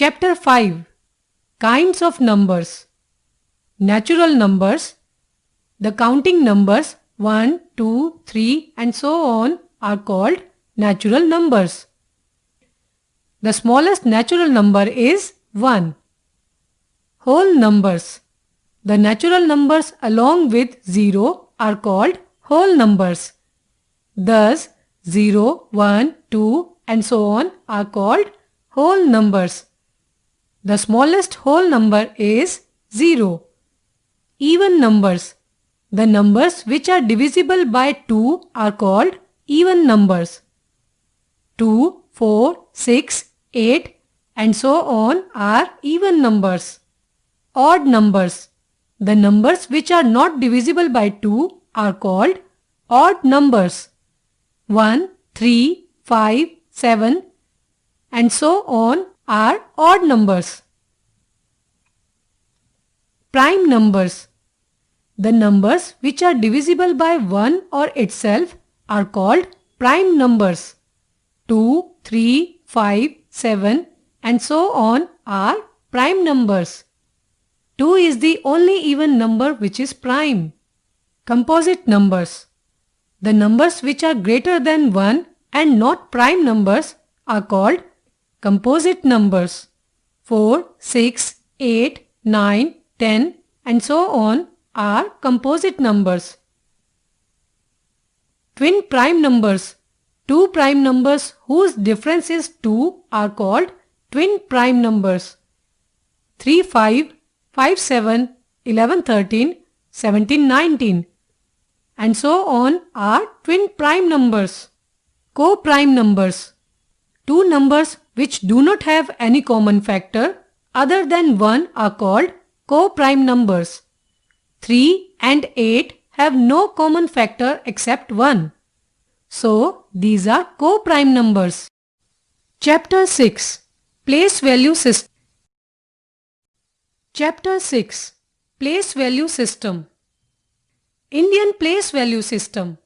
Chapter 5. Kinds of Numbers. Natural numbers. The counting numbers 1, 2, 3 and so on are called natural numbers. The smallest natural number is 1. Whole numbers. The natural numbers along with 0 are called whole numbers. Thus, 0, 1, 2 and so on are called whole numbers. The smallest whole number is 0. Even numbers. The numbers which are divisible by 2 are called even numbers. 2, 4, 6, 8 and so on are even numbers. Odd numbers. The numbers which are not divisible by 2 are called odd numbers. 1, 3, 5, 7 and so on are odd numbers. Prime numbers. The numbers which are divisible by 1 or itself are called prime numbers. 2, 3, 5, 7 and so on are prime numbers. 2 is the only even number which is prime. Composite numbers. The numbers which are greater than 1 and not prime numbers are called composite numbers. 4, 6, 8, 9, 10 and so on are composite numbers. Twin prime numbers. Two prime numbers whose difference is 2 are called twin prime numbers. 3, 5, 5, 7, 11, 13, 17, 19 and so on are twin prime numbers. Co-prime numbers. Two numbers which do not have any common factor other than 1 are called co-prime numbers. 3 and 8 have no common factor except 1. So, these are co-prime numbers. Chapter 6. Place Value System. Chapter 6. Place Value System. Indian Place Value System.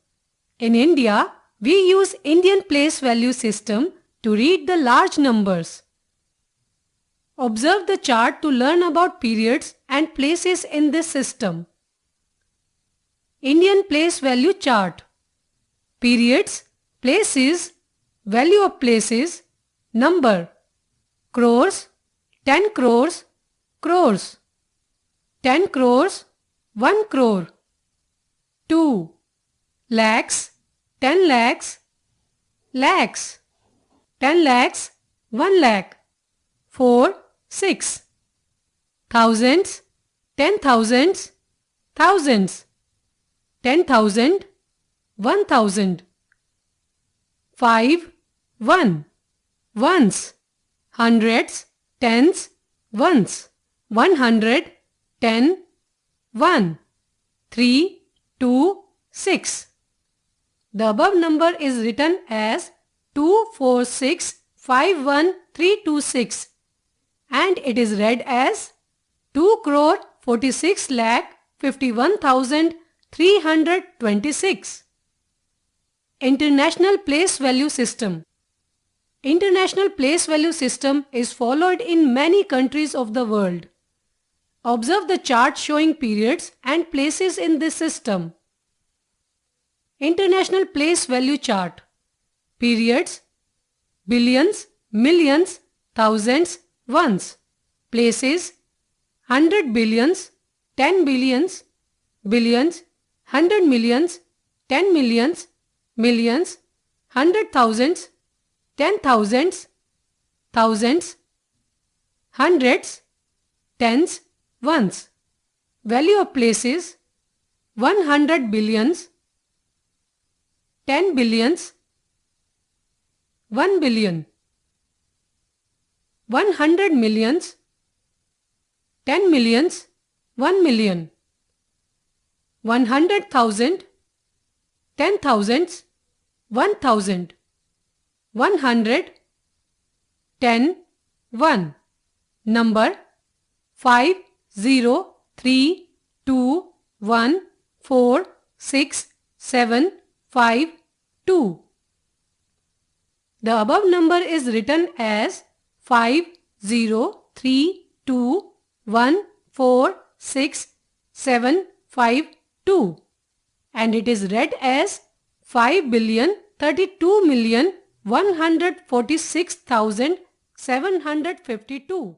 In India, we use Indian Place Value System to read the large numbers. Observe the chart to learn about periods and places in this system. Indian Place Value Chart. Periods, places, value of places, number, crores, 10 crores, crores, 10 crores, 1 crore, 2, lakhs, 10 lakhs, lakhs, 10 lakhs, 1 lakh, 4, 6, thousands, 10 thousands, thousands, 10,000, 1,000, 5, 1, ones, hundreds, tens, ones, 100, 10, 1, 3, 2, 6. The above number is written as 24651,326 and it is read as 2,46,51,326. International Place Value System. International Place Value System is followed in many countries of the world. Observe the chart showing periods and places in this system. International Place Value Chart. Periods, billions, millions, thousands, ones. Places, 100 billions, 10 billions, billions, 100 millions, 10 millions, millions, 100 thousands, 10 thousands, thousands, hundreds, tens, ones. Value of places, 100 billions, 10 billions, 1 billion, 100 millions, 10 millions, 1 million, 100,000, 10 thousands, 1,000, 100, 10, 1. Number 5, 0, 3, 2, 1, 4, 6, 7, 5, 2. The above number is written as 5, 032146752 and it is read as 5,32,146,752.